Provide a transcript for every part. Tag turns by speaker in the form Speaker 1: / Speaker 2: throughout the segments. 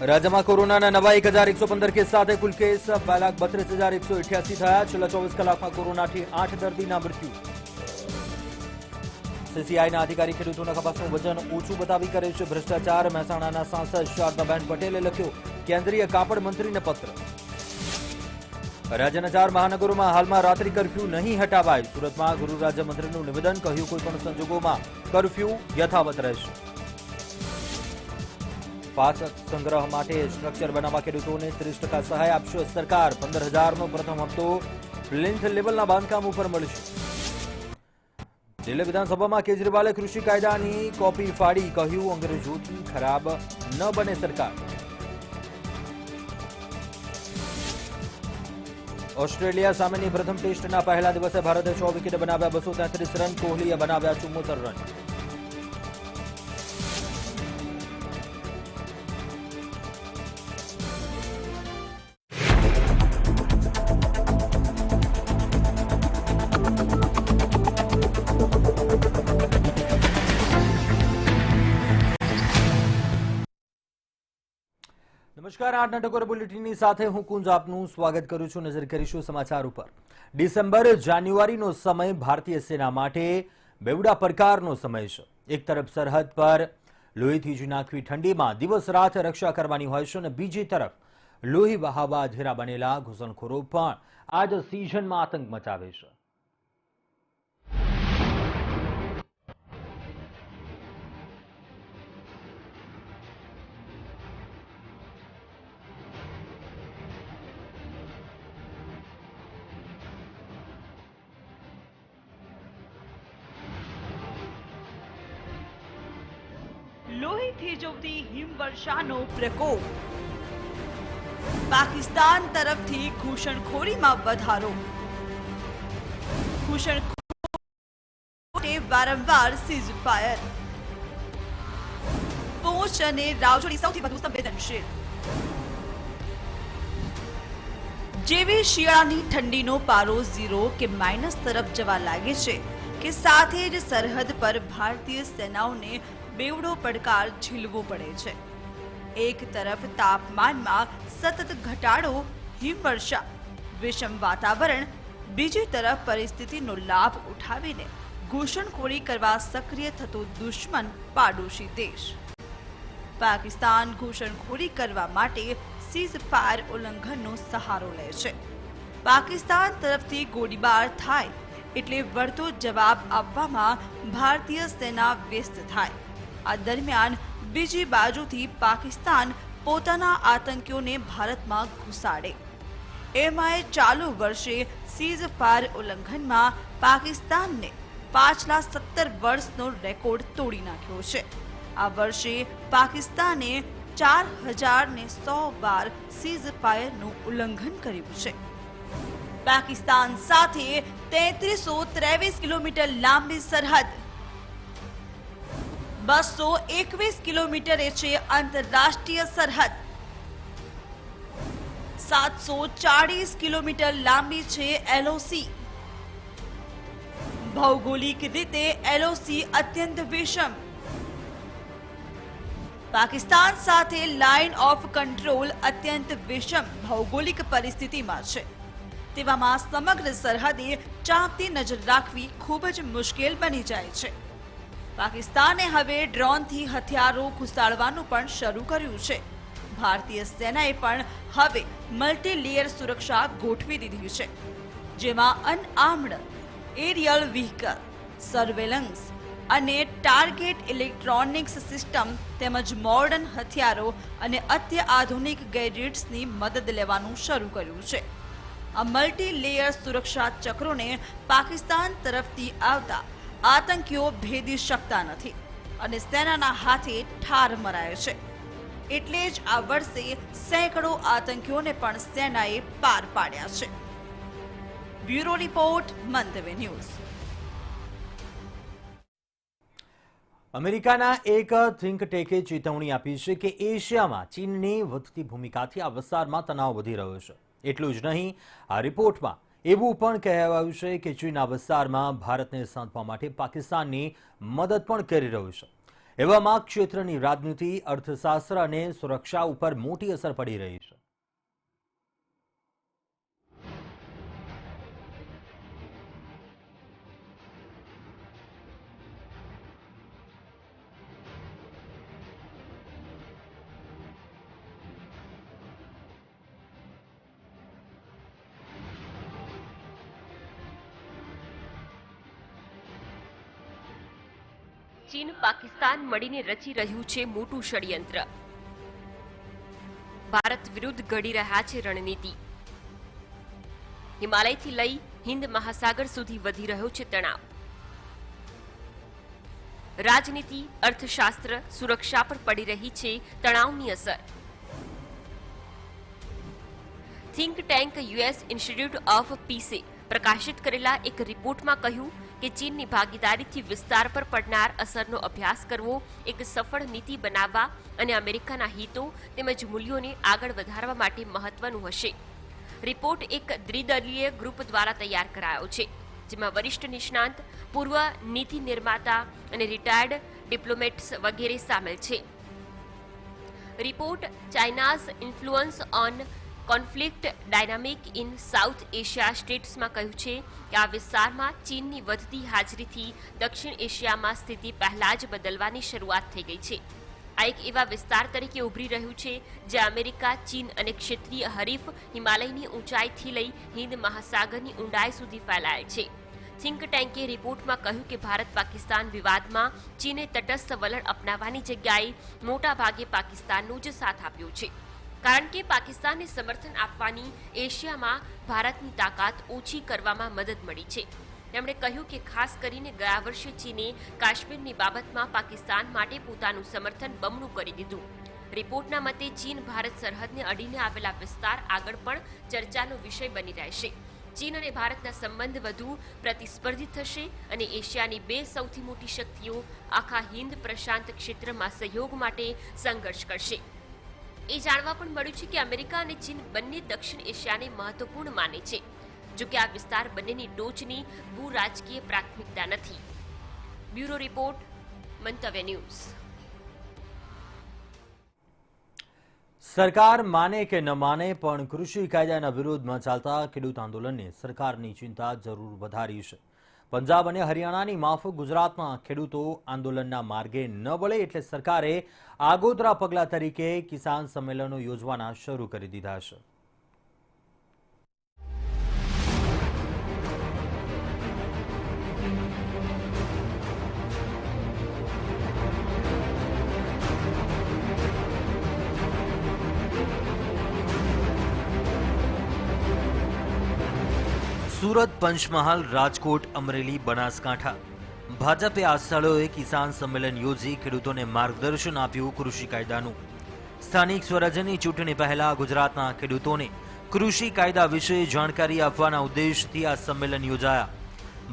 Speaker 1: રાજ્યમાં કોરોનાના નવા 1115 કેસ સાથે કુલ કેસ 2,32,188 થયા. છેલ્લા 24 કલાકમાં કોરોનાથી 8 દર્દીના મૃત્યુ. સીસીઆઈના અધિકારી ખેડૂતોના કપાસનું વજન ઓછું બતાવી કરે છે ભ્રષ્ટાચાર. મહેસાણાના સાંસદ શારદાબેન પટેલે લખ્યો કેન્દ્રીય કાપડ મંત્રીને પત્ર. રાજ્યના 4 મહાનગરોમાં હાલમાં રાત્રિ કર્ફ્યુ નહીં હટાવાય. સુરતમાં ગૃહ રાજ્યમંત્રીનું નિવેદન, કહ્યું કોઈપણ સંજોગોમાં કર્ફ્યુ યથાવત રહેશે. પાક સંગ્રહ માટે સ્ટ્રક્ચર બનાવવા ખેડૂતોને 30% સહાય આપશે સરકાર. 15,000નો પ્રથમ હપ્તો પ્લિન્થ લેવલના બાંધકામ ઉપર મળશે. દિલ્હી વિધાનસભામાં કેજરીવાલે કૃષિ કાયદાની કોપી ફાડી, કહ્યું અંગ્રેજોથી ખરાબ ન બને સરકાર. ઓસ્ટ્રેલિયા સામેની પ્રથમ ટેસ્ટના પહેલા દિવસે ભારતે 6 વિકેટ બનાવ્યા 233 રન. કોહલીએ બનાવ્યા 74 રન. નમસ્કાર, 8 ટકોર બુલેટિનની સાથે હું કુંજ આપનું સ્વાગત કરું છું. નજર કરીશું સમાચાર ઉપર. ડિસેમ્બર જાન્યુઆરીનો સમય ભારતીય સેના માટે બેવડા પડકારનો સમય છે. એક તરફ સરહદ પર લોહીથી જ નાખવી ઠંડીમાં દિવસ રાત રક્ષા કરવાની હોય છે અને બીજી તરફ લોહી વહાવવા અધેરા બનેલા ઘૂસણખોરો પણ આ જ સિઝનમાં આતંક મચાવે છે.
Speaker 2: લોહી થીજવતી હિમવર્ષાનો પ્રકોપ. પાકિસ્તાન તરફથી ઘૂસણખોરીમાં વધારો. ઘૂસણખોરી વારંવાર સીઝ ફાયર. પૂંછ અને રાવજોડી સૌથી વધુ સંવેદનશીલ. જેવી શિયાળાની ઠંડીનો પારો 0 કે માઇનસ તરફ જવા લાગે છે કે સાથે જ સરહદ પર ભારતીય સેનાઓને બેવડો પડકાર ઝીલવો પડે છે. એક તરફ તાપમાનમાં સતત ઘટાડો, હિમવર્ષા, વિષમ વાતાવરણ, બીજી તરફ પરિસ્થિતિનો લાભ ઉઠાવીને ઘૂસણખોરી કરવા સક્રિય થતો દુશ્મન પાડોશી દેશ. પાકિસ્તાન ઘૂસણખોરી કરવા માટે સીઝ ફાયર ઉલ્લંઘનનો સહારો લે છે. પાકિસ્તાન તરફથી ગોળીબાર થાય એટલે વળતો જવાબ આપવામાં ભારતીય સેના વ્યસ્ત થાય. આ દરમિયાન બીજી બાજુથી પાકિસ્તાન પોતાના આતંકીઓને ભારતમાં ઘુસાડે. એમાંય ચાલુ વર્ષે સીઝ ફાયર ઉલ્લંઘનમાં પાકિસ્તાનને પાછલા 17 વર્ષનો રેકોર્ડ તોડી નાખ્યો છે. આ વર્ષે પાકિસ્તાને 4,100 વાર સીઝ ફાયરનું ઉલ્લંઘન કર્યું છે. પાકિસ્તાન સાથે 3323 કિલોમીટર લાંબી સરહદ, 221 કિલોમીટરે છે આંતરરાષ્ટ્રીય સરહદ, 740 કિલોમીટર લાંબી છે એલઓસી. ભૌગોલિક રીતે એલઓસી અત્યંત વિષમ. પાકિસ્તાન સાથે લાઇન ઓફ કંટ્રોલ અત્યંત વિષમ ભૌગોલિક પરિસ્થિતિમાં છે. તેવામાં સમગ્ર સરહદે ચાંપતી નજર રાખવી ખૂબ જ મુશ્કેલ બની જાય છે. પાકિસ્તાને હવે ડ્રોનથી હથિયારો ઘુસાડવાનું પણ શરૂ કર્યું છે. ભારતીય સેનાએ પણ હવે મલ્ટી લેયર સુરક્ષા ગોઠવી દીધી છે, જેમાં અનઆર્મ્ડ એરિયલ વ્હીકલ, સર્વેલન્સ અને ટાર્ગેટ ઇલેક્ટ્રોનિક્સ સિસ્ટમ તેમજ મોડર્ન હથિયારો અને અત્યાધુનિક ગેજેટ્સની મદદ લેવાનું શરૂ કર્યું છે. આ મલ્ટી લેયર સુરક્ષા ચક્રોને પાકિસ્તાન તરફથી આવતા આતંકીઓ ભેદી શકતા નથી અને સેનાના હાથે ઠાર મરાય છે. એટલે જ આ વર્ષે સેંકડો આતંકીઓને પણ સેનાએ પાર પાડ્યા છે. બ્યુરો રિપોર્ટ, મંતવ્ય ન્યૂઝ.
Speaker 1: અમેરિકાના એક થિંક ટેકે ચેતવણી આપી છે કે એશિયામાં ચીનની વધતી ભૂમિકાથી આ વિસ્તારમાં તણાવ વધી રહ્યો છે. એટલું જ નહીં, આ રિપોર્ટમાં એવું પણ કહેવાયું છે કે ચીન આ વિસ્તારમાં ભારતને સાંધવા માટે પાકિસ્તાનની મદદ પણ કરી રહ્યું છે. એવામાં ક્ષેત્રની રાજનીતિ, અર્થશાસ્ત્ર અને સુરક્ષા ઉપર મોટી અસર પડી રહી છે.
Speaker 3: ચીન પાકિસ્તાન મળીને રચી રહ્યું છે મોટું ષડયંત્ર. ભારત વિરુદ્ધ ઘડી રહ્યા છે રણનીતિ. હિમાલયથી લઈ હિન્દ મહાસાગર સુધી વધી રહ્યો છે તણાવ. રાજનીતિ, અર્થશાસ્ત્ર, સુરક્ષા પર પડી રહી છે તણાવની અસર. Think tank US institute of પીસે પ્રકાશિત કરેલા એક રિપોર્ટમાં કહ્યું કે ચીનની ભાગીદારીથી વિસ્તાર પર પડનાર અસરનો અભ્યાસ કરવો એક સફળ નીતિ બનાવવા અને અમેરિકાના હિતો તેમજ મૂલ્યોને આગળ વધારવા માટે મહત્વનું હશે. રિપોર્ટ એક દ્વિદલીય ગ્રુપ દ્વારા તૈયાર કરાયો છે, જેમાં વરિષ્ઠ નિષ્ણાંત, પૂર્વ નીતિ નિર્માતા અને રિટાયર્ડ ડિપ્લોમેટ્સ વગેરે સામેલ છે. Report China's influence on conflict dynamic in South Asia સ્ટેટ્સમાં કહ્યું છે કે આ વિસ્તારમાં ચીનની વધતી હાજરીથી દક્ષિણ એશિયામાં સ્થિતિ પહેલા જ બદલવાની શરૂઆત થઈ ગઈ છે. આ એક એવા વિસ્તાર તરીકે ઉભરી રહ્યું છે જ્યાં અમેરિકા, ચીન અને ક્ષેત્રીય હરીફ હિમાલયની ઊંચાઈથી લઈ હિન્દ મહાસાગરની ઊંડાઈ સુધી ફેલાયેલ છે. થિંક ટેન્કે રિપોર્ટમાં કહ્યું કે ભારત પાકિસ્તાન વિવાદમાં ચીને તટસ્થ વલણ અપનાવવાની જગ્યાએ મોટાભાગે પાકિસ્તાનનો જ સાથ આપ્યો છે, કારણ કે પાકિસ્તાનને સમર્થન આપવાની એશિયામાં ભારતની તાકાત ઓછી કરવામાં મદદ મળી છે. તેમણે કહ્યું કે ખાસ કરીને ગયા વર્ષે ચીને કાશ્મીરની બાબતમાં પાકિસ્તાન માટે પોતાનું સમર્થન બમણું કરી દીધું. રિપોર્ટના મતે ચીન ભારત સરહદને અડીને આવેલા વિસ્તાર આગળ પણ ચર્ચાનો વિષય બની રહેશે. ચીન અને ભારતના સંબંધ વધુ પ્રતિસ્પર્ધી થશે અને એશિયાની બે સૌથી મોટી શક્તિઓ આખા હિન્દ પ્રશાંત ક્ષેત્રમાં સહયોગ માટે સંઘર્ષ કરશે. એ જાણવા પણ મળ્યું છે કે અમેરિકા અને ચીન બંને દક્ષિણ એશિયાને મહત્વપૂર્ણ માને છે, જો કે આ વિસ્તાર બંનેની ટોચની ભૂ રાજકીય પ્રાથમિકતા નથી. બ્યુરો રિપોર્ટ, મંતવ્ય ન્યૂઝ.
Speaker 1: સરકાર માને કે ન માને, પણ કૃષિ કાયદાના વિરોધમાં ચાલતા ખેડૂત આંદોલનને સરકારની ચિંતા જરૂર વધારી છે. પંજાબ અને હરિયાણાની માફક ગુજરાતમાં ખેડૂતો આંદોલનના માર્ગે ન વળે એટલે સરકારે આગોતરા પગલા તરીકે કિસાન સંમેલનો યોજવાના શરૂ કરી દીધા છે. સુરત, પંચમહાલ, રાજકોટ, અમરેલી, બનાસકાંઠા ભાજપે આ સ્થળોએ કિસાન સંમેલન યોજી ખેડૂતોને માર્ગદર્શન આપ્યું કૃષિ કાયદાનું. સ્થાનિક સ્વરાજ્યની ચૂંટણી પહેલા ગુજરાતના ખેડૂતોને કૃષિ કાયદા વિશે જાણકારી આપવાના ઉદ્દેશથી આ સંમેલન યોજાયા.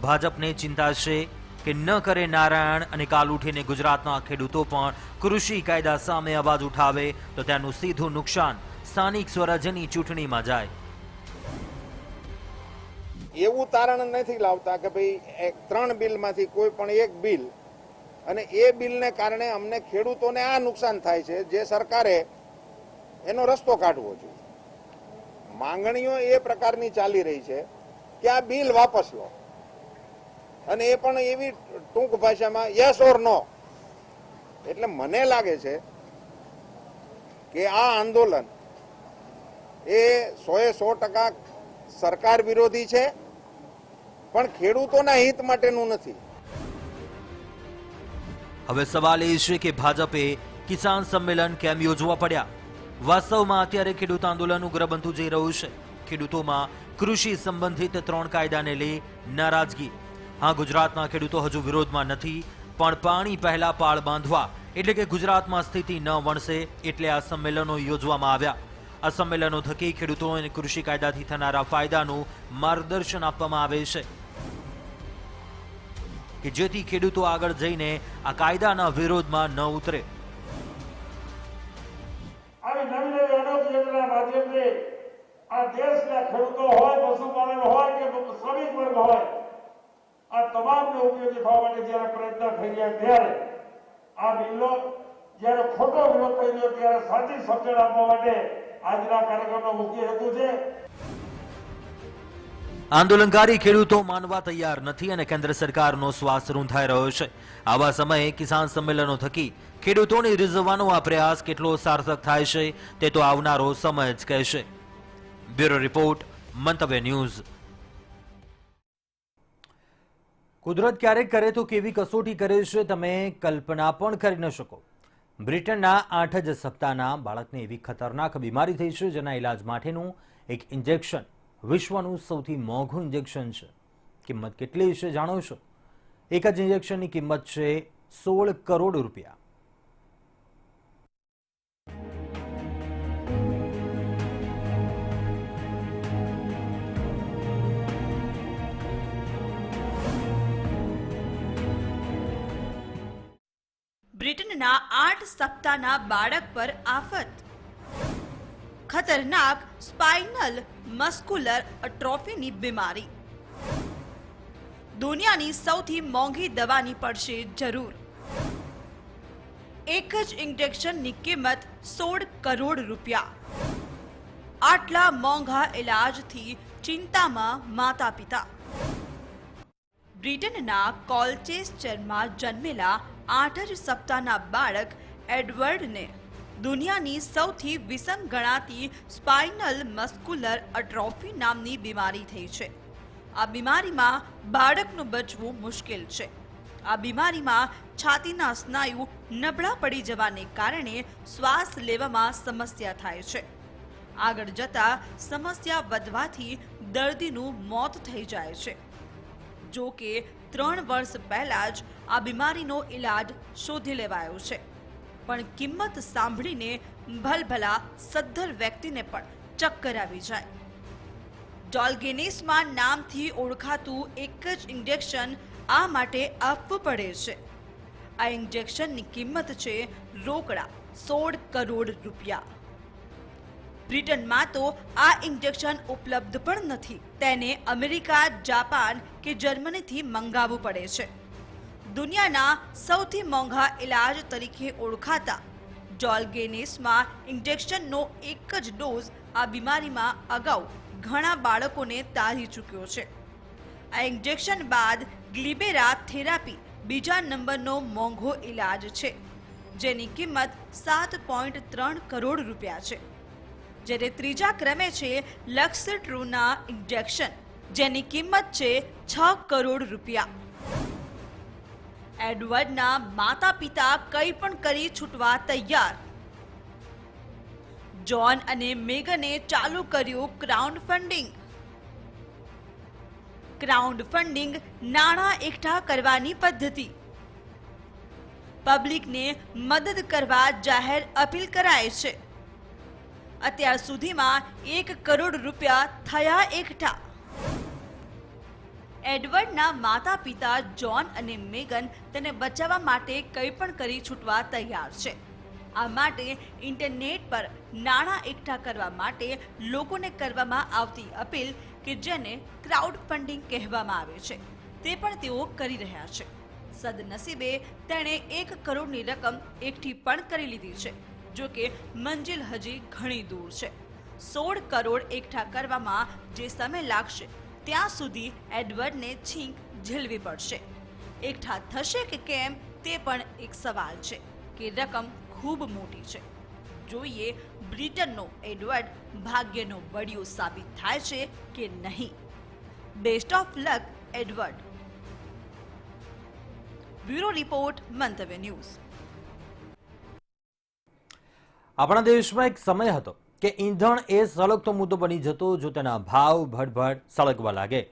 Speaker 1: ભાજપને ચિંતા છે કે ન કરે નારાયણ અને કાલ ઉઠીને ગુજરાતના ખેડૂતો પણ કૃષિ કાયદા સામે અવાજ ઉઠાવે તો તેનું સીધું નુકસાન સ્થાનિક સ્વરાજ્યની ચૂંટણીમાં જાય.
Speaker 4: એવું તારણ નથી લાવતા કે ભાઈ 3 બિલમાંથી કોઈ પણ એક બિલ, અને એ બિલને કારણે અમને ખેડૂતોને આ નુકસાન થાય છે, જે સરકારે એનો રસ્તો કાઢવો જોઈએ. માંગણીઓ એ પ્રકારની ચાલી રહી છે કે આ બિલ વાપસ લો, અને એ પણ એવી ટૂંક ભાષામાં યસ ઓર નો. એટલે મને લાગે છે કે આ આંદોલન એ 100% સરકાર વિરોધી છે, પણ ખેડૂતોના હિત માટેનું નથી.
Speaker 1: હવે સવાલ એ છે કે ભાજપે કિસાન સંમેલન કેમ યોજવા પડ્યા? વાસ્તવમાં અત્યારે ખેડૂત આંદોલન ઉગ્ર બનતું જઈ રહ્યું છે. ખેડૂતોમાં કૃષિ સંબંધિત 3 કાયદાને લઈ નારાજગી. હા, ગુજરાતના ખેડૂતો હજુ વિરોધમાં નથી, પણ પાણી પહેલા પાળ બાંધવા એટલે કે ગુજરાતમાં સ્થિતિ ન વણસે એટલે આ સંમેલનો યોજવામાં આવ્યા. આ સંમેલનો થકી ખેડૂતોને કૃષિ કાયદાથી થનારા ફાયદાનું માર્ગદર્શન આપવામાં આવે છે કે જેથી ખેડૂતો આગળ જઈને આ કાયદાના વિરોધમાં ન ઉતરે.
Speaker 5: આવી નવી નવી અનેક યોજના માધ્યમથી આ દેશના ખેડૂતો હોય, પશુપાલન હોય કે શ્રમિક વર્ગ હોય, આ તમામને ઉપયોગી થવા માટે જ્યારે પ્રયત્ન થઈ રહ્યા ત્યારે આ બિલનો જ્યારે ખોટો વિરોધ કર્યો ત્યારે સાચી સમજણ આપવા માટે આજના કાર્યક્રમનો મુખ્ય હેતુ છે.
Speaker 1: આંદોલનકારી ખેડૂતો માનવા તૈયાર નથી અને કેન્દ્ર સરકારનો શ્વાસ રૂંધાઈ રહ્યો છે. આવા સમયે કિસાન સંમેલનો થકી ખેડૂતોને રીઝવવાનો આ પ્રયાસ કેટલો સાર્થક થાય છે તે તો આવનારો સમય જ કહેશે. બ્યુરો રિપોર્ટ, મંતવ્ય ન્યૂઝ. કુદરત ક્યારેક કરે તો કેવી કસોટી કરે છે તમે કલ્પના પણ કરી ન શકો. બ્રિટનના 8 જ સપ્તાહના બાળકને એવી ખતરનાક બીમારી થઈ છે જેના ઇલાજ માટેનું એક ઇન્જેક્શન વિશ્વનું સૌથી મોંઘું ઇન્જેક્શન છે. કિંમત કેટલી છે જાણો છો? એક જ ઇન્જેક્શનની કિંમત છે 16 કરોડ રૂપિયા.
Speaker 2: બ્રિટનના 8 સપ્તાહના બાળક પર આફત. ખતરનાક સ્પાઇનલ મસ્ક્યુલર એટ્રોફીની બીમારી. દુનિયાની સૌથી મોંઘી દવાની પડશે જરૂર. એક જ ઇન્જેક્શનની કિંમત 16 કરોડ રૂપિયા. આટલા મોંઘા ઇલાજથી ચિંતામાં માતા પિતા. બ્રિટનના કોલ્ચેસ્ટરમાં જન્મેલા 8 જ સપ્તાહના બાળક એડવર્ડને દુનિયાની સૌથી વિષમ ગણાતી સ્પાઇનલ મસ્ક્યુલર એટ્રોફી નામની બીમારી થઈ છે. આ બીમારીમાં બાળકનું બચવું મુશ્કેલ છે. આ બીમારીમાં છાતીના સ્નાયુ નબળા પડી જવાને કારણે શ્વાસ લેવામાં સમસ્યા થાય છે. આગળ જતા સમસ્યા વધવાથી દર્દીનું મોત થઈ જાય છે. જો કે 3 વર્ષ પહેલા જ આ બીમારીનો ઇલાજ શોધી લેવાયો છે, પણ કિંમત સાંભળીને ભલભલા સદ્ધર વ્યક્તિને પણ ચક્કર આવી જાય. ડોલ્ગેનેસમાં નામથી ઓળખાતું એક જ ઇન્જેક્શન આ માટે આપવું પડે છે. આ ઇન્જેક્શનની કિંમત છે રોકડા 16 કરોડ રૂપિયા. બ્રિટનમાં તો આ ઇન્જેક્શન ઉપલબ્ધ પણ નથી. તેને અમેરિકા, જાપાન કે જર્મનીથી મંગાવવું પડે છે. દુનિયાના સૌથી મોંઘા ઇલાજ તરીકે ઓળખાતા ડોલ્ગેનેસમાં ઇન્જેક્શનનો એક જ ડોઝ આ બીમારીમાં અગાઉ ઘણા બાળકોને તારી ચૂક્યો છે. આ ઇન્જેક્શન બાદ ગ્લિબેરા થેરાપી બીજા નંબરનો મોંઘો ઇલાજ છે, જેની કિંમત 7.3 કરોડ રૂપિયા છે. જ્યારે ત્રીજા ક્રમે છે લક્સટ્રુના ઇન્જેક્શન, જેની કિંમત છે 6 કરોડ રૂપિયા. એડવર્ડના માતા પિતા કંઈ પણ કરી છૂટવા તૈયાર. જ્હોન અને મેગને ચાલુ કર્યું ક્રાઉડ ફંડિંગ. ક્રાઉડ ફંડિંગ નાણાં એકઠા કરવાની પદ્ધતિ. પબ્લિકને મદદ કરવા જાહેર અપીલ કરાય છે. અત્યાર સુધીમાં 1 કરોડ રૂપિયા થયા એકઠા. એડવર્ડના માતા પિતા જ્હોન અને મેગન તેને બચાવવા માટે કંઈ પણ કરી છૂટવા તૈયાર છે. આ માટે ઇન્ટરનેટ પર નાણાં એકઠા કરવા માટે લોકોને કરવામાં આવતી અપીલ કે જેને ક્રાઉડ ફંડિંગ કહેવામાં આવે છે, તે પણ તેઓ કરી રહ્યા છે. સદનસીબે તેણે 1 કરોડની રકમ એકઠી પણ કરી લીધી છે. જો કે મંજિલ હજી ઘણી દૂર છે. 16 કરોડ એકઠા કરવામાં જે સમય લાગશે ત્યાં સુધી એડવર્ડને છીંક ઝીલવી પડશે. એકઠા થશે કે કેમ તે પણ એક સવાલ છે કે રકમ ખૂબ મોટી છે. જોઈએ બ્રિટનનો એડવર્ડ ભાગ્યનો બળિયો સાબિત થાય છે કે નહીં. Best of luck Edward. Bureau report, મંતવ્ય ન્યૂઝ.
Speaker 1: આપણા દેશમાં એક સમય હતો કે ઈંધણ એ સળગતો મુદ્દો બની જતો જો તેના ભાવ ભડભડ સળગવા લાગે.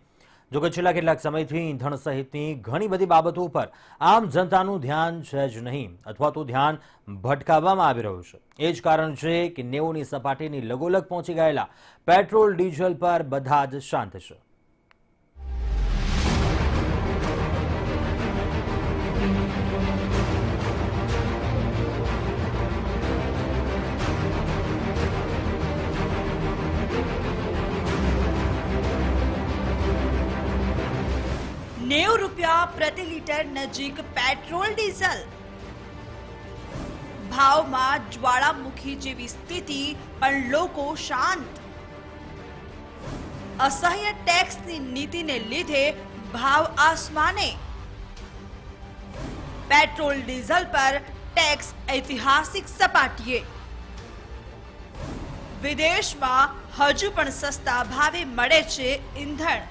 Speaker 1: જો કે છેલ્લા કેટલાક સમયથી ઈંધણ સહિતની ઘણી બધી બાબતો પર આમ જનતાનું ધ્યાન છે જ નહીં, અથવા તો ધ્યાન ભટકાવવામાં આવી રહ્યું છે. એ જ કારણ છે કે 90ની સપાટીની લગોલગ પહોંચી ગયેલા પેટ્રોલ ડીઝલ પર બધા જ શાંત છે.
Speaker 2: ₹90 પ્રતિ લીટર નજીક પેટ્રોલ ડીઝલ. ભાવમાં જ્વાળામુખી જેવી સ્થિતિ પણ લોકો શાંત। અસહ્ય ટેક્સની નીતિને લીધે ભાવ આસમાને। પેટ્રોલ ડીઝલ પર ટેક્સ ઐતિહાસિક સપાટીએ। વિદેશમાં હજુ પણ સસ્તા ભાવે મળે છે ઈંધણ।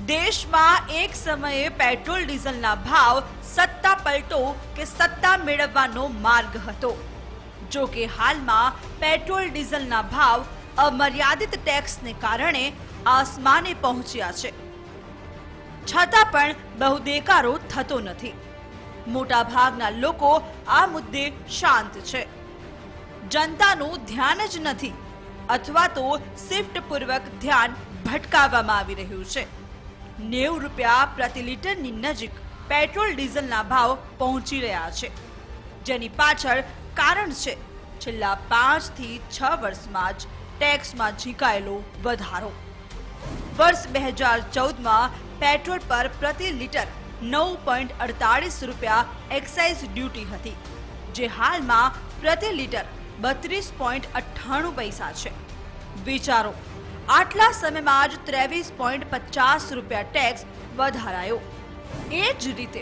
Speaker 2: દેશમાં એક સમયે પેટ્રોલ ડીઝલના ભાવ સત્તા પલટો કે સત્તા મેળવવાનો માર્ગ હતો। જો કે હાલમાં પેટ્રોલ ડીઝલના ભાવ અમર્યાદિત ટેક્સને કારણે આસમાને પહોંચ્યા છે, છતાં પણ બહુ દેકારો થતો નથી। મોટા ભાગના લોકો આ મુદ્દે શાંત છે। જનતાનું ધ્યાન જ નથી, અથવા તો શિફ્ટપૂર્વક ધ્યાન ભટકાવવામાં આવી રહ્યું છે। 90 રૂપિયા પ્રતિ લીટરની નજીક પેટ્રોલ ડીઝલના ભાવ પહોંચી રહ્યા છે, જેની પાછળ કારણ છે છેલ્લા 5 થી 6 વર્ષમાં જ ટેક્સમાં ઝીંકાયેલો વધારો। વર્ષ 2014માં પેટ્રોલ પર પ્રતિ લીટર 9.48 રૂપિયા એક્સાઇઝ ડ્યુટી હતી, જે હાલમાં પ્રતિ લીટર 32.98 પૈસા છે। વિચારો, આટલા સમયમાં જ 23.50 રૂપિયા ટેક્સ વધારાયો। એ જ રીતે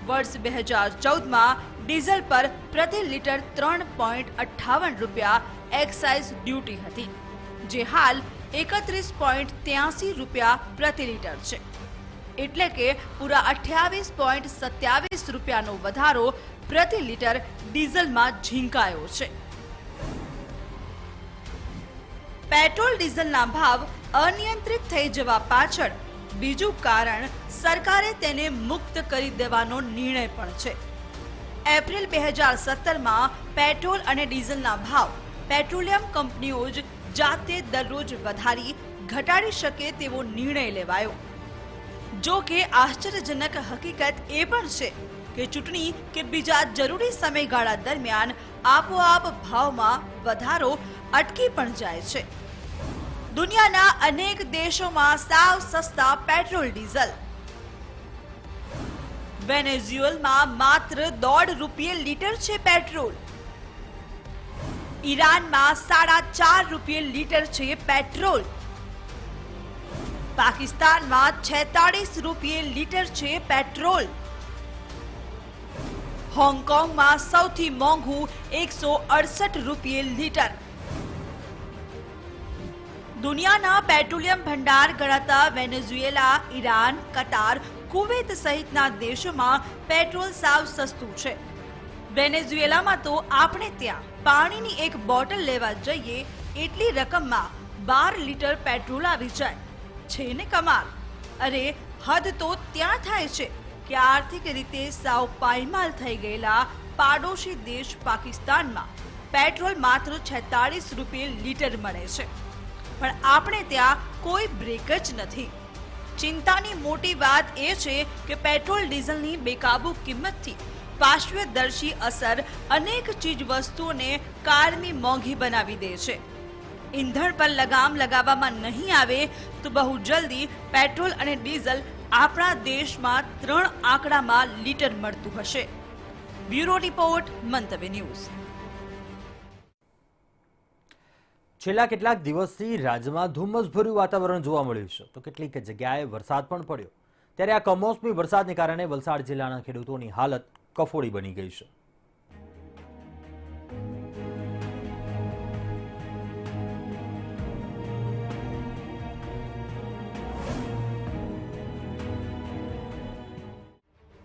Speaker 2: વર્ષ 2014માં ડીઝલ પર પ્રતિ લીટર 3.58 રૂપિયા એક્સાઇઝ ડ્યુટી હતી, જે હાલ 31.83 રૂપિયા પ્રતિ લીટર છે। એટલે કે પૂરા 28.27 રૂપિયાનો વધારો પ્રતિ લીટર ડીઝલમાં ઝીંકાયો છે। પેટ્રોલ ડીઝલના ભાવ અનિયંત્રિત થઈ જવા પાછળ બીજું કારણ સરકારે તેને મુક્ત કરી દેવાનો નિર્ણય પણ છે। એપ્રિલ 2017માં પેટ્રોલ અને ડીઝલના ભાવ પેટ્રોલિયમ કંપનીઓ જ જાતે દરરોજ વધારી ઘટાડી શકે તેવો નિર્ણય લેવાયો। જો કે આશ્ચર્યજનક હકીકત એ પણ છે કે ચૂંટણી કે બીજા જરૂરી સમયગાળા દરમિયાન આપોઆપ ભાવમાં વધારો અટકી પણ જાય છે। દુનિયાના અનેક દેશોમાં સાવ સસ્તા પેટ્રોલ ડીઝલ। વેનેઝુએલામાં માત્ર 1.5 રૂપિયે લીટર છે પેટ્રોલ। ઈરાનમાં 4.5 રૂપિયે લીટર છે પેટ્રોલ। પાકિસ્તાનમાં 46 રૂપિયે લીટર છે પેટ્રોલ। હોંગકોંગમાં સૌથી મોંઘું 168 રૂપિયે લીટર। દુનિયાના પેટ્રોલિયમ ભંડાર ગણાતા વેનેઝુએલા, ઈરાન, કતાર, કુવૈત સહિતના દેશોમાં પેટ્રોલ સાવ સસ્તું છે। વેનેઝુએલામાં તો આપણે ત્યાં પાણીની એક બોટલ લેવા જઈએ એટલી રકમમાં 12 લીટર પેટ્રોલ આવી જાય છે ને કમાલ। અરે હદ તો ત્યાં થાય છે કે આર્થિક રીતે સાવ પાયમાલ થઈ ગયેલા પાડોશી દેશ પાકિસ્તાનમાં પેટ્રોલ માત્ર 46 રૂપિયે લીટર મળે છે, પણ આપણે ત્યાં કોઈ બ્રેક જ નથી। ચિંતાની મોટી વાત એ છે કે પેટ્રોલ ડીઝલની બેકાબૂ કિંમતથી પાર્શ્વદર્શી અસર અનેક ચીજ વસ્તુઓને કાયમી મોંઘી બનાવી દે છે। ઈંધણ પર લગામ લગાવવામાં નહીં આવે તો બહુ જલ્દી પેટ્રોલ અને ડીઝલ આપણા દેશમાં 3 આંકડામાં લીટર મળતું હશે। બ્યુરો રિપોર્ટ, મંતવ્ય ન્યૂઝ।
Speaker 1: છેલ્લા કેટલાક દિવસથી રાજ્યમાં ધુમ્મસભર્યું વાતાવરણ જોવા મળ્યું છે, તો કેટલીક જગ્યાએ વરસાદ પણ પડ્યો। ત્યારે આ કમોસમી વરસાદને કારણે વલસાડ જિલ્લાના ખેડૂતોની હાલત કફોડી બની ગઈ છે।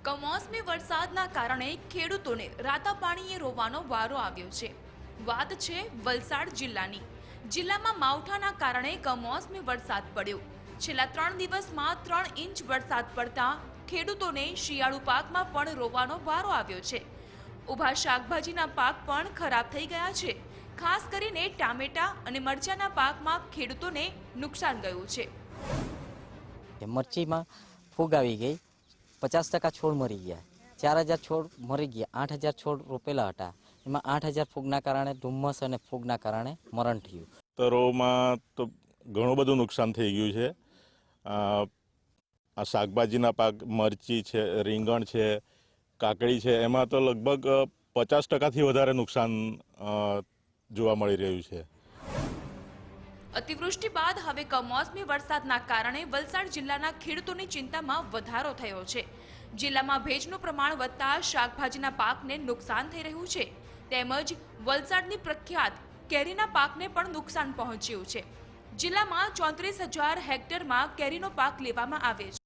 Speaker 6: કમોસમી વરસાદના કારણે ખેડૂતોને રાતા પાણીએ રોવાનો વારો આવ્યો છે। વાત છે વલસાડ જિલ્લાની। જિલ્લામાં માવઠાના કારણે કમોસમી વરસાદ પડ્યો। છેલ્લા 3 દિવસમાં 3 ઇંચ વરસાદ પડતા ખેડૂતોને શિયાળુ પાકમાં પણ રોવાનો વારો આવ્યો છે। ઊભા શાકભાજીના પાક પણ ખરાબ થઈ ગયા છે। ખાસ કરીને ટામેટા અને મરચાના પાકમાં ખેડૂતોને નુકસાન ગયું છે।
Speaker 7: મરચીમાં ફૂગ આવી ગઈ, 50% છોડ મરી ગયા, 4000 છોડ મરી ગયા, 8000 છોડ રોપેલા હતા, એમાં 8000 ફૂગના કારણે ધુમ્મસ અને ફૂગના કારણે મરણ થયું।
Speaker 8: તરોમાં તો ઘણું બધું નુકસાન થઈ ગયું છે। આ શાકભાજીના પાક મરચી છે, રીંગણ છે, કાકડી છે એમાં તો લગભગ 50%થી વધારે નુકસાન જોવા મળી રહ્યું છે.
Speaker 6: અતિવૃષ્ટિ બાદ હવે કમોસમી વરસાદના કારણે વલસાડ જિલ્લાના ખેડૂતોની ચિંતામાં વધારો થયો છે. જિલ્લામાં ભેજનું પ્રમાણ વધતા શાકભાજીના પાકને નુકસાન થઈ રહ્યું છે, તેમજ વલસાડની પ્રખ્યાત કેરીના પાકને પણ નુકસાન પહોંચ્યું છે. જિલ્લામાં 34,000 હેક્ટરમાં કેરીનો પાક લેવામાં આવે છે,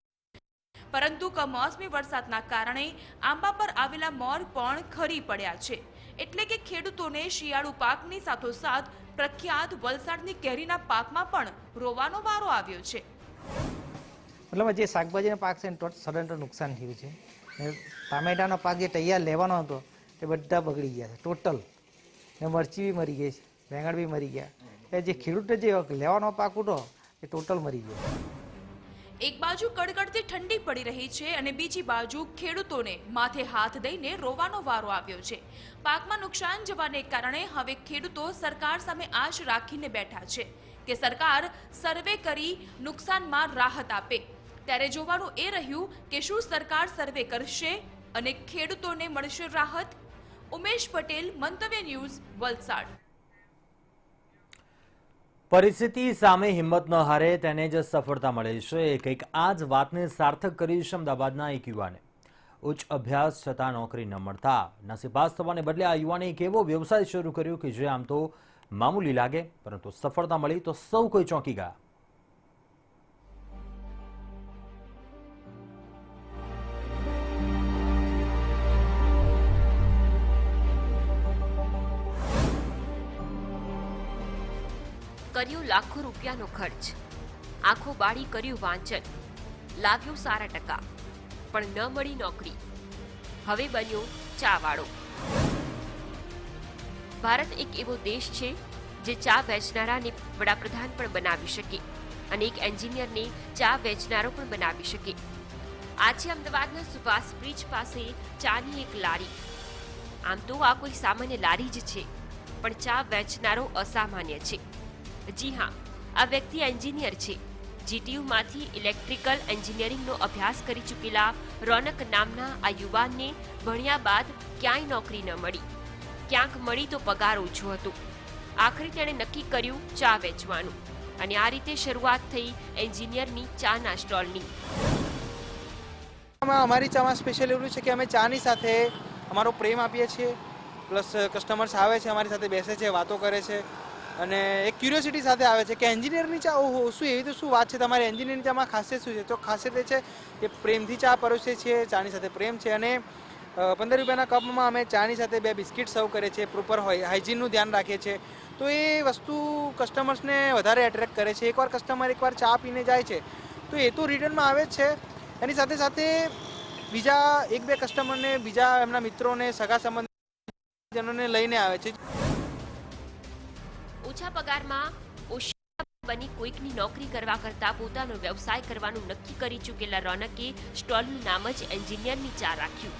Speaker 6: પરંતુ કમોસમી વરસાદના કારણે આંબા પર આવેલા મોર પણ ખરી પડ્યા છે. એટલે કે ખેડૂતોને શિયાળુ પાકની સાથોસાથ પ્રખ્યાત વલસાડની કેરીના પાકમાં પણ રોવાનો વારો આવ્યો છે.
Speaker 9: મતલબ જે શાકભાજીનો પાક છે એને સડન નુકસાન થયું છે. ટામેટાનો પાક જે તૈયાર લેવાનો હતો તે બધા બગડી ગયા છે ટોટલ. ને મરચી બી મરી ગઈ છે, વેંગણ બી મરી ગયા. જે ખેડૂતે જે લેવાનો પાક હતો એ ટોટલ મરી ગયો.
Speaker 6: એક બાજુ કડકડતી ઠંડી પડી રહી છે અને બીજી બાજુ ખેડૂતોને માથે હાથ દઈને રોવાનો વારો આવ્યો છે. પાકમાં નુકસાન જવાને કારણે હવે ખેડૂતો સરકાર સામે આશ રાખીને બેઠા છે કે સરકાર સર્વે કરી નુકસાનમાં રાહત આપે. ત્યારે જોવાનું એ રહ્યું કે શું સરકાર સર્વે કરશે અને ખેડૂતોને મળશે રાહત. ઉમેશ પટેલ, મંતવ્ય ન્યૂઝ, વલસાડ.
Speaker 1: પરિસ્થિતિ સામે હિંમત ન હારે તેને જ સફળતા મળે છે. કંઈક આ જ વાતને સાર્થક કરી છે અમદાવાદના એક યુવાને. ઉચ્ચ અભ્યાસ છતાં નોકરી ન મળતા નસીબાસ થવાને બદલે આ યુવાને એક એવો વ્યવસાય શરૂ કર્યો કે જે આમ તો મામૂલી લાગે, પરંતુ સફળતા મળી તો સૌ કોઈ ચોંકી ગયા.
Speaker 3: કર્યો લાખો રૂપિયાનો ખર્ચ, આંખો બાળી કર્યું વાંચન, લાગ્યો સારા ટકા, પણ ન મળી નોકરી. હવે બન્યો ચાવાળો. ભારત એક એવો દેશ છે જે ચા વેચનારાને વડાપ્રધાન પણ બનાવી શકે અને એક એન્જિનિયરને ચા વેચનારો પણ બનાવી શકે. આજે અમદાવાદના સુભાષ બ્રિજ પાસે ચાની એક લારી. આમ તો આ કોઈ સામાન્ય લારી જ છે, પણ ચા વેચનારો અસામાન્ય છે. જી હા, આ વ્યક્તિ એન્જિનિયર છે. જીટીયુમાંથી ઇલેક્ટ્રિકલ એન્જિનિયરિંગનો અભ્યાસ કરી ચૂકેલા રોનક નામના આ યુવાનને ભણ્યા બાદ ક્યાંય નોકરી ન મળી. ક્યાંક મળી તો પગાર ઓછો હતો. આખરે તેણે નક્કી કર્યું ચા વેચવાનું અને આ રીતે શરૂઆત થઈ એન્જિનિયરની ચાના સ્ટોલની.
Speaker 9: અમારી ચામાં સ્પેશિયલ એવું છે કે અમે ચાની સાથે અમારો પ્રેમ આપીએ છીએ, પ્લસ કસ્ટમર્સ આવે છે, અમારી સાથે બેસે છે, વાતો કરે છે અને એક ક્યુરિયોસિટી સાથે આવે છે કે એન્જિનિયરની ચા, ઓહો શું એવી તો શું વાત છે તમારી એન્જિનિયરની ચામાં ખાસિયત શું છે? તો ખાસિયત એ છે કે પ્રેમથી ચા પરોસીએ છીએ, ચાની સાથે પ્રેમ છે. અને 15 રૂપિયાના કપમાં અમે ચાની સાથે 2 બિસ્કિટ સર્વ કરીએ છીએ, પ્રોપર હાઇજીનનું ધ્યાન રાખીએ છીએ. તો એ વસ્તુ કસ્ટમર્સને વધારે એટ્રેક્ટ કરે છે. એકવાર કસ્ટમર એકવાર ચા પીને જાય છે તો એ તો રિટર્નમાં આવે જ છે. એની સાથે સાથે બીજા 1-2 કસ્ટમરને, બીજા એમના મિત્રોને, સગા સંબંધીજનોને લઈને આવે છે.
Speaker 3: ઓછા પગારમાં ઓશિયાર બની કોઈકની નોકરી કરવા કરતા પોતાનો વ્યવસાય કરવાનું નક્કી કરી ચૂકેલા રોનકે સ્ટોલનું નામ જ એન્જિનિયરની ચા રાખ્યું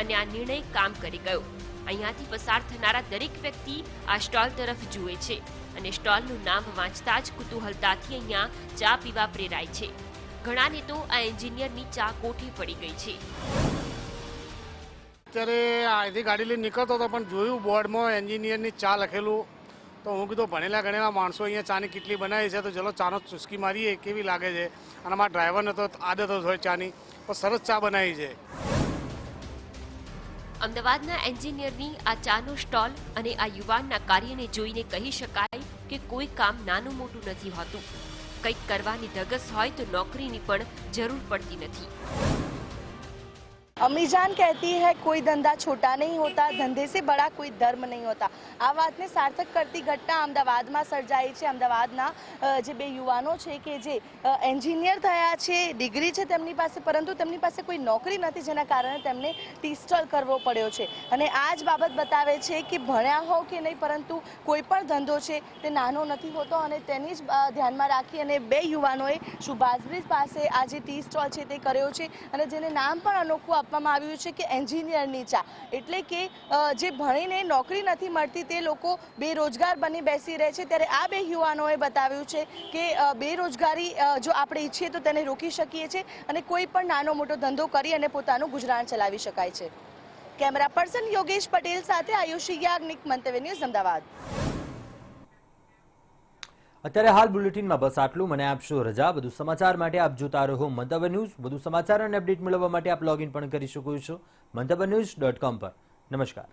Speaker 3: અને આ નિર્ણય કામ કરી ગયો. અહીંયાથી પસાર થનારા દરેક વ્યક્તિ આ સ્ટોલ તરફ જુએ છે અને સ્ટોલનું નામ વાંચતા જ કુતૂહલતાથી અહીંયા ચા પીવા પ્રેરાય છે. ઘણાને તો આ એન્જિનિયરની ચા કોઠી પડી ગઈ છે.
Speaker 10: અત્યારે અહીંથી ગાડી લઈને નીકળતો હતો પણ જોયું બોર્ડમાં એન્જિનિયરની ચા લખેલું, તો હું કીધું ભણેલા ગણેલા માણસો અહીંયા ચાની કેટલી બનાવી છે, તો ચલો ચાનો ચુસ્કી મારીએ કેવી લાગે છે. અને મારા ડ્રાઈવરને તો આદત જ હોય ચાની, પણ સરસ ચા બનાવી છે.
Speaker 3: અમદાવાદના એન્જિનિયરની આ ચાનો સ્ટોલ અને આ યુવાનના કાર્યને જોઈને કહી શકાય કે કોઈ કામ નાનું મોટું નથી હોતું. કંઈક કરવાની ધગસ હોય તો નોકરીની પણ જરૂર પડતી નથી.
Speaker 11: अम्मी जान कहती है कोई धंधा छोटा नहीं होता, धंधे से बड़ा कोई धर्म नहीं होता. આ વાતને સાર્થક કરતી ઘટના અમદાવાદમાં સર્જાઈ છે. અમદાવાદના જે 2 યુવાનો છે કે જે એન્જિનિયર થયા છે, ડિગ્રી છે તેમની પાસે, પરંતુ તેમની પાસે કોઈ નોકરી નથી, જેના કારણે તેમને ટી સ્ટોલ કરવો પડ્યો છે. અને આ જ બાબત બતાવે છે કે ભણ્યા હો કે નહીં, પરંતુ કોઈ પણ ધંધો છે તે નાનો નથી હોતો. અને તેની જ ધ્યાનમાં રાખી અને 2 યુવાનોએ સુભાષ બ્રિજ પાસે આ જે ટી સ્ટોલ છે તે કર્યો છે અને જેને નામ પણ અનોખું આપવામાં આવ્યું છે કે એન્જિનિયરની ચા. એટલે કે જે ભણીને નોકરી નથી મળતી તે લોકો બેરોજગાર બની બેસી રહે છે. ત્યારે આ 2 યુવાનોએ બતાવ્યું છે કે બેરોજગારી જો આપણે ઈચ્છીએ તો તેને રોકી શકીએ છીએ અને કોઈ પણ નાનો મોટો ધંધો કરી અને પોતાનું ગુજરાન ચલાવી શકાય છે. કેમેરા પર્સન યોગેશ પટેલ સાથે આયુષી યાજ્ઞિક, મંતવ્ય ન્યૂઝ, અમદાવાદ.
Speaker 1: અત્યારે હાલ બુલેટિનમાં બસ આટલું. મને આપશો રજા. વધુ સમાચાર માટે આપ જોતા રહો મંતવ્ય ન્યૂઝ. વધુ સમાચાર અને અપડેટ મેળવવા માટે આપ લોગિન પણ કરી શકો છો મંતવ્યન્યૂઝ.com પર. નમસ્કાર.